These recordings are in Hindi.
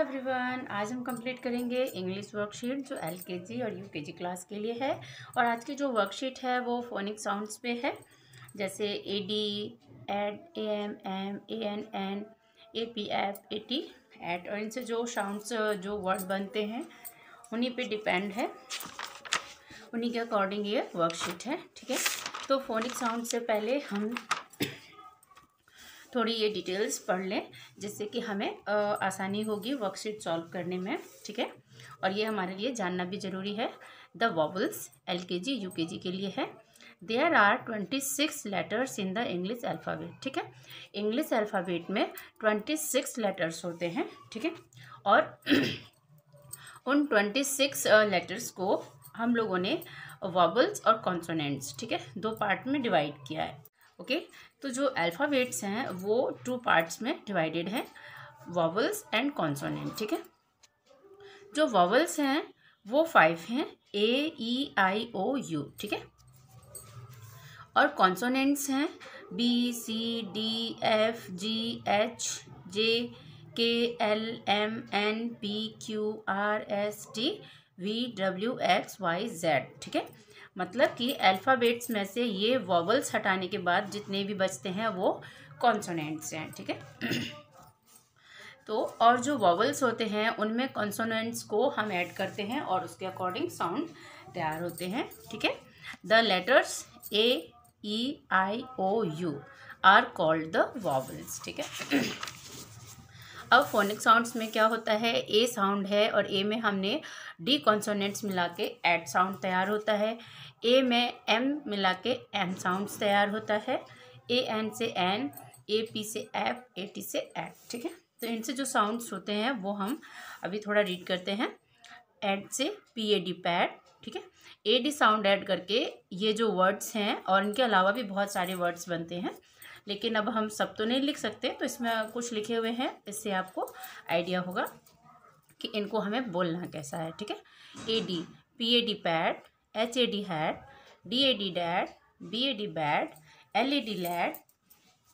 एवरीवन, आज हम कंप्लीट करेंगे इंग्लिश वर्कशीट जो एलकेजी और यूकेजी क्लास के लिए है। और आज की जो वर्कशीट है वो फोनिक साउंड्स पे है, जैसे A D, ad, am, am, an, an, A P F, A T, at. और इनसे जो साउंड्स जो वर्ड बनते हैं उन्हीं पे डिपेंड है, उन्हीं के अकॉर्डिंग ये वर्कशीट है। ठीक है, तो फोनिक साउंड से पहले हम थोड़ी ये डिटेल्स पढ़ लें, जिससे कि हमें आसानी होगी वर्कशीट सॉल्व करने में। ठीक है, और ये हमारे लिए जानना भी ज़रूरी है। द वॉवल्स एलकेजी यूकेजी के लिए है। There are 26 letters in the English alphabet. ठीक है, इंग्लिश अल्फ़ाबेट में 26 लेटर्स होते हैं। ठीक है, और उन 26 लेटर्स को हम लोगों ने वॉवल्स और कॉन्सोनेंट्स, ठीक है, दो पार्ट में डिवाइड किया है। ओके, तो जो अल्फ़ाबेट्स हैं वो 2 पार्ट्स में डिवाइडेड हैं, वॉवल्स एंड कॉन्सोनेंट। ठीक है, जो वॉवल्स हैं वो 5 हैं, ए, ई, आई, ओ, यू। ठीक है, और कॉन्सोनेंट्स हैं B, C, D, F, G, H, J, K, L, M, N, P, Q, R, S, T, V, W, X, Y, Z. ठीक है, मतलब कि अल्फ़ाबेट्स में से ये वॉवल्स हटाने के बाद जितने भी बचते हैं वो कॉन्सोनेंट्स हैं। ठीक है, तो और जो वॉवल्स होते हैं उनमें कॉन्सोनेंट्स को हम ऐड करते हैं और उसके अकॉर्डिंग साउंड तैयार होते हैं। ठीक है, the letters A, E, I, O, U are called the vowels. ठीक है, अब फोनिक साउंड्स में क्या होता है, ए साउंड है और ए में हमने डी कॉन्सोनेंट्स मिला के एड साउंड तैयार होता है। ए में एम मिला के एम साउंड्स तैयार होता है। ए एन से एन, ए पी से एफ, ए टी से एट। ठीक है, तो इनसे जो साउंड्स होते हैं वो हम अभी थोड़ा रीड करते हैं। एड से पी ए डी, पैड। ठीक है, ए डी साउंड ऐड करके ये जो वर्ड्स हैं, और इनके अलावा भी बहुत सारे वर्ड्स बनते हैं, लेकिन अब हम सब तो नहीं लिख सकते, तो इसमें कुछ लिखे हुए हैं, इससे आपको आइडिया होगा कि इनको हमें बोलना कैसा है। ठीक है, A D, P A D, pad, H A D, had, D A D, dad, B A D, bad, L A D, lad,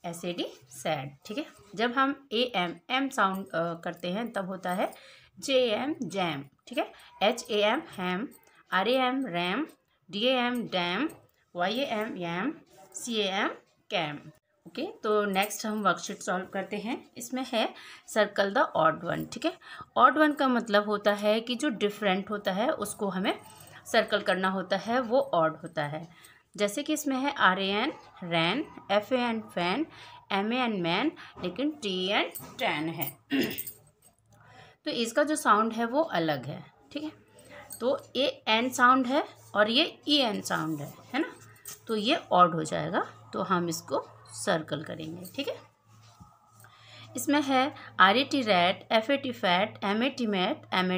S A D, sad. ठीक है, जब हम ए एम एम साउंड करते हैं तब होता है जे एम, जैम। ठीक है, H A M, ham, R A M, ram, D A M, dam, Y A M, yam, C A M, cam. Okay, तो नेक्स्ट हम वर्कशीट सॉल्व करते हैं। इसमें है सर्कल द ऑड वन। ठीक है, ऑड वन का मतलब होता है कि जो डिफरेंट होता है उसको हमें सर्कल करना होता है, वो ऑड होता है। जैसे कि इसमें है R A N, ran, F A N, fan, M A N, man, लेकिन टी एन, टैन है। तो इसका जो साउंड है वो अलग है। ठीक है, तो ए एन साउंड है और ये ई एन साउंड है ना, तो ये ऑड हो जाएगा, तो हम इसको सर्कल करेंगे। ठीक है, इसमें है R A T, rat, F A T, fat, M A T, mat, M A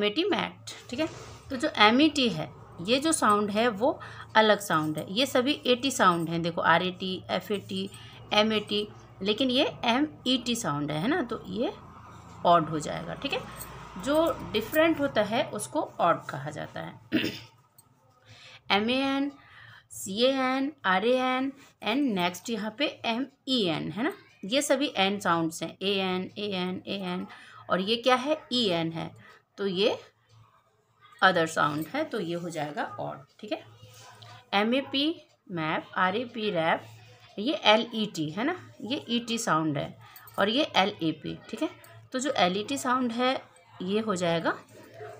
T, mat. ठीक है, तो जो एम ई टी है ये जो साउंड है वो अलग साउंड है, ये सभी ए टी साउंड हैं। देखो R A T, F A T, M A T, लेकिन ये एम ई टी साउंड है ना, तो ये ऑड हो जाएगा। ठीक है, जो डिफरेंट होता है उसको ऑड कहा जाता है। M A N, C A N, R A N, N, next यहाँ पे एम ई एन है ना, ये सभी एन साउंड्स हैं, A N, A N, A N, और ये क्या है, ई एन है, तो ये अदर साउंड है, तो ये हो जाएगा ऑड। ठीक है, M A P, map, R A P, rap, ये एल ई टी है ना, ये ई टी साउंड है, और ये एल ए पी। ठीक है, तो जो एल ई टी साउंड है ये हो जाएगा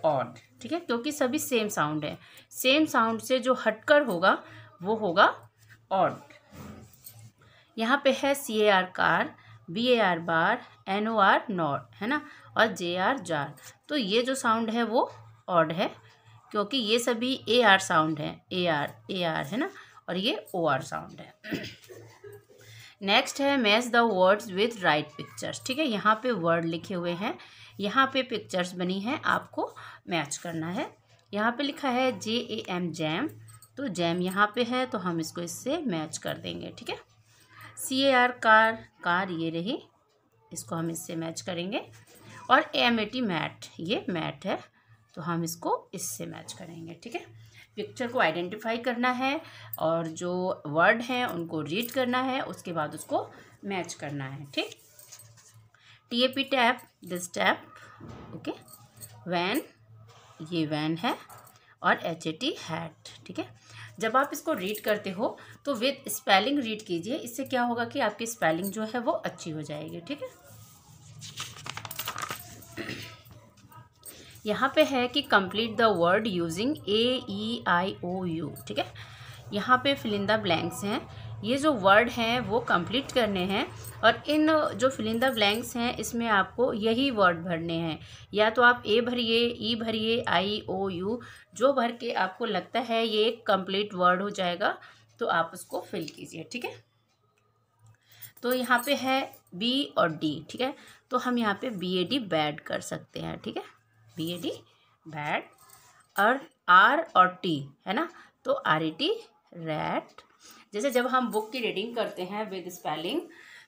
ऑड। ठीक है, क्योंकि सभी सेम साउंड है, सेम साउंड से जो हटकर होगा वो होगा ऑड। यहाँ पे है C A R, car, B A R, bar, N O R, not है ना, और जे आर, जार, तो ये जो साउंड है वो ऑड है, क्योंकि ये सभी ए आर साउंड है, ए आर है ना, और ये ओ आर साउंड है। नेक्स्ट है match the words with right pictures. ठीक है, यहाँ पे वर्ड लिखे हुए हैं, यहाँ पे पिक्चर्स बनी हैं, आपको मैच करना है। यहाँ पे लिखा है जे ए एम, जैम, तो जैम यहाँ पे है, तो हम इसको इससे मैच कर देंगे। ठीक है, C A R, car, car ये रही, इसको हम इससे मैच करेंगे, और एम ए टी, मैट, ये मैट है, तो हम इसको इससे मैच करेंगे। ठीक है, पिक्चर को आइडेंटिफाई करना है और जो वर्ड हैं उनको रीड करना है, उसके बाद उसको मैच करना है। ठीक, TAP tap, this tap, okay. Van, ये वैन है, और HAT हैट, ठीक है। जब आप इसको रीड करते हो तो विद स्पेलिंग रीड कीजिए, इससे क्या होगा कि आपकी स्पेलिंग जो है वो अच्छी हो जाएगी, ठीक है। यहाँ पे है कि complete the word using AEIOU, ठीक है। यहाँ पे फिल इन द ब्लैंक्स हैं, ये जो वर्ड हैं वो कंप्लीट करने हैं, और इन जो फिल इन द ब्लैंक्स हैं इसमें आपको यही वर्ड भरने हैं। या तो आप A भरिए, E भरिए, IOU, जो भर के आपको लगता है ये एक कंप्लीट वर्ड हो जाएगा तो आप उसको फिल कीजिए, ठीक है। तो यहाँ पे है B और D, ठीक है। तो हम यहाँ पे BAD बैड कर सकते हैं, ठीक है, BAD बैड। और R और T है ना, तो RET रैट। जैसे जब हम बुक की रीडिंग करते हैं विद स्पेलिंग,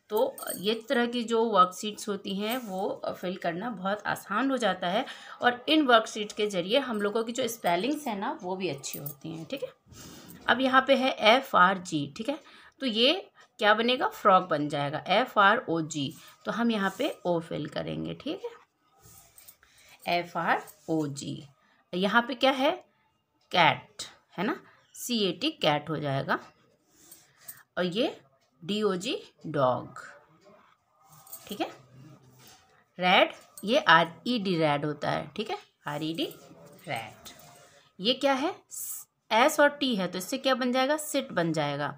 तो ये तरह की जो वर्कशीट्स होती हैं वो फिल करना बहुत आसान हो जाता है, और इन वर्कशीट के ज़रिए हम लोगों की जो स्पेलिंग्स हैं ना वो भी अच्छी होती हैं, ठीक है। अब यहाँ पे है FRG, ठीक है। तो ये क्या बनेगा, फ्रॉग बन जाएगा, FROG। तो हम यहाँ पे O फिल करेंगे, ठीक है, FROG। यहाँ पे क्या है, कैट है ना, CAT कैट हो जाएगा। और ये DOG डॉग, ठीक है। रेड, ये RED रैड होता है, ठीक है, RED रैड। ये क्या है, S और T है तो इससे क्या बन जाएगा, सिट बन जाएगा,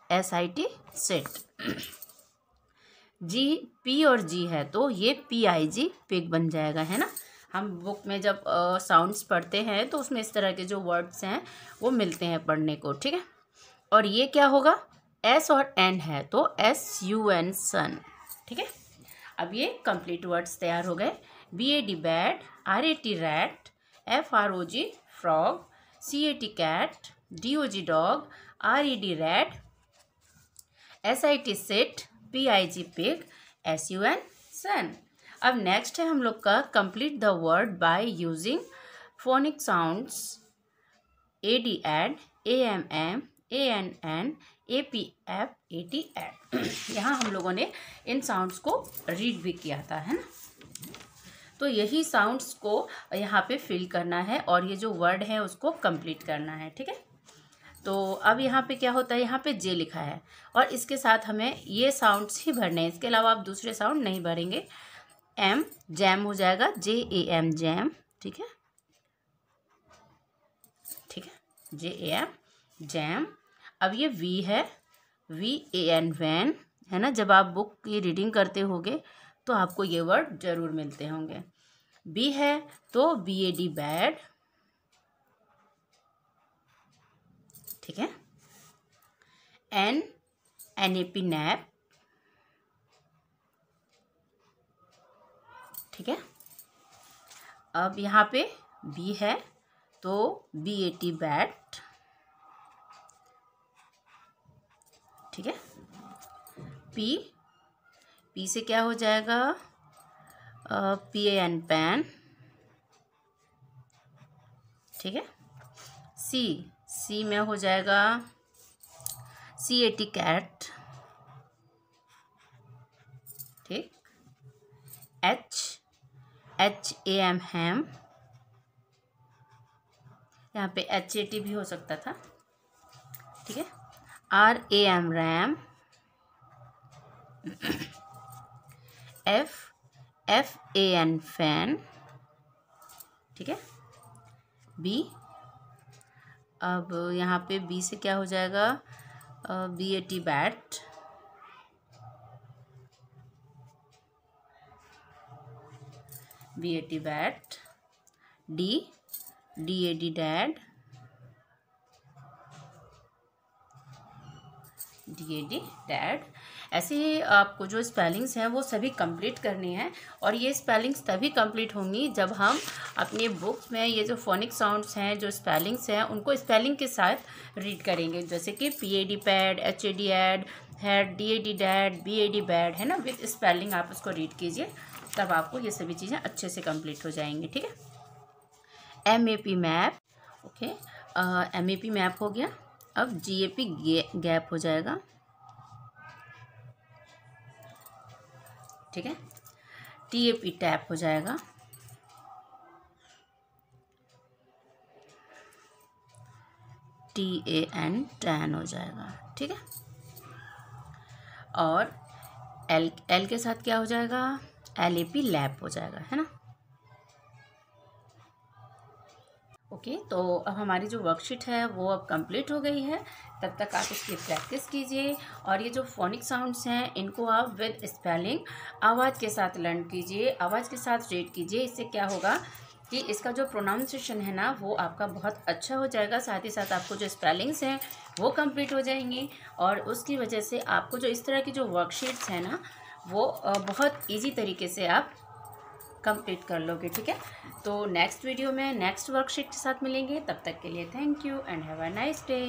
SIT सिट। G, P और G है तो ये PIG पिग बन जाएगा, है ना। हम बुक में जब साउंड्स पढ़ते हैं तो उसमें इस तरह के जो वर्ड्स हैं वो मिलते हैं पढ़ने को, ठीक है। और ये क्या होगा, S और N है तो SUN सन, ठीक है। अब ये कंप्लीट वर्ड्स तैयार हो गए। BAD bad, RAT rat, FROG frog, CAT cat, DOG dog, RED rat, SIT sit, PIG pig, SUN sun. अब नेक्स्ट है हम लोग का complete the word by using phonic sounds AD ad, AMM, ANN, APF, AT ad. यहाँ हम लोगों ने इन साउंड्स को रीड भी किया था, है ना। तो यही साउंड्स को यहाँ पे फिल करना है और ये जो वर्ड है उसको कंप्लीट करना है, ठीक है। तो अब यहाँ पे क्या होता है, यहाँ पे J लिखा है और इसके साथ हमें ये साउंड्स ही भरने हैं, इसके अलावा आप दूसरे साउंड नहीं भरेंगे। M जैम हो जाएगा, JAM जैम, ठीक है, ठीक है, JAM जैम। अब ये V है, VAN वैन, है ना। जब आप बुक की रीडिंग करते होंगे तो आपको ये वर्ड जरूर मिलते होंगे। B है तो BAD बैड, ठीक है। NAP नैप, ठीक है। अब यहाँ पे B है तो BAT बैट, ठीक है। P से क्या हो जाएगा, PAN पैन, ठीक है। C में हो जाएगा CAT कैट, ठीक। HAM हैम, यहाँ पे HAT भी हो सकता था, ठीक है। RAM रैम, FAN फैन, ठीक है। B, अब यहाँ पे B से क्या हो जाएगा, BAT bat, BAT bat. DAD dad, DAD dad. ऐसे ही आपको जो स्पेलिंग्स हैं वो सभी कंप्लीट करनी है और ये स्पेलिंग्स तभी कंप्लीट होंगी जब हम अपने बुक्स में ये जो फोनिक साउंड्स हैं, जो स्पेलिंग्स हैं, उनको स्पेलिंग के साथ रीड करेंगे। जैसे कि PAD pad, HAD ad, had, DAD dad, BAD bad, है ना। विद स्पेलिंग आप उसको रीड कीजिए, तब आपको ये सभी चीज़ें अच्छे से कंप्लीट हो जाएंगी, ठीक है। MAP map, okay, MAP map हो गया। अब GAP गैप हो जाएगा, ठीक है। TAP टैप हो जाएगा, TAN टैन हो जाएगा, ठीक है। और L के साथ क्या हो जाएगा, LAP लैप हो जाएगा, है ना। ओके, तो अब हमारी जो वर्कशीट है वो अब कंप्लीट हो गई है। तब तक आप इसकी प्रैक्टिस कीजिए और ये जो फोनिक साउंड्स हैं इनको आप विद स्पेलिंग आवाज़ के साथ लर्न कीजिए, आवाज़ के साथ रीड कीजिए। इससे क्या होगा कि इसका जो प्रोनाउंसिएशन है ना वो आपका बहुत अच्छा हो जाएगा, साथ ही साथ आपको जो स्पेलिंग्स हैं वो कंप्लीट हो जाएंगी और उसकी वजह से आपको जो इस तरह की जो वर्कशीट्स हैं ना वो बहुत ईजी तरीके से आप कंप्लीट कर लोगे, ठीक है। तो नेक्स्ट वीडियो में नेक्स्ट वर्कशीट के साथ मिलेंगे, तब तक के लिए thank you and have a nice day.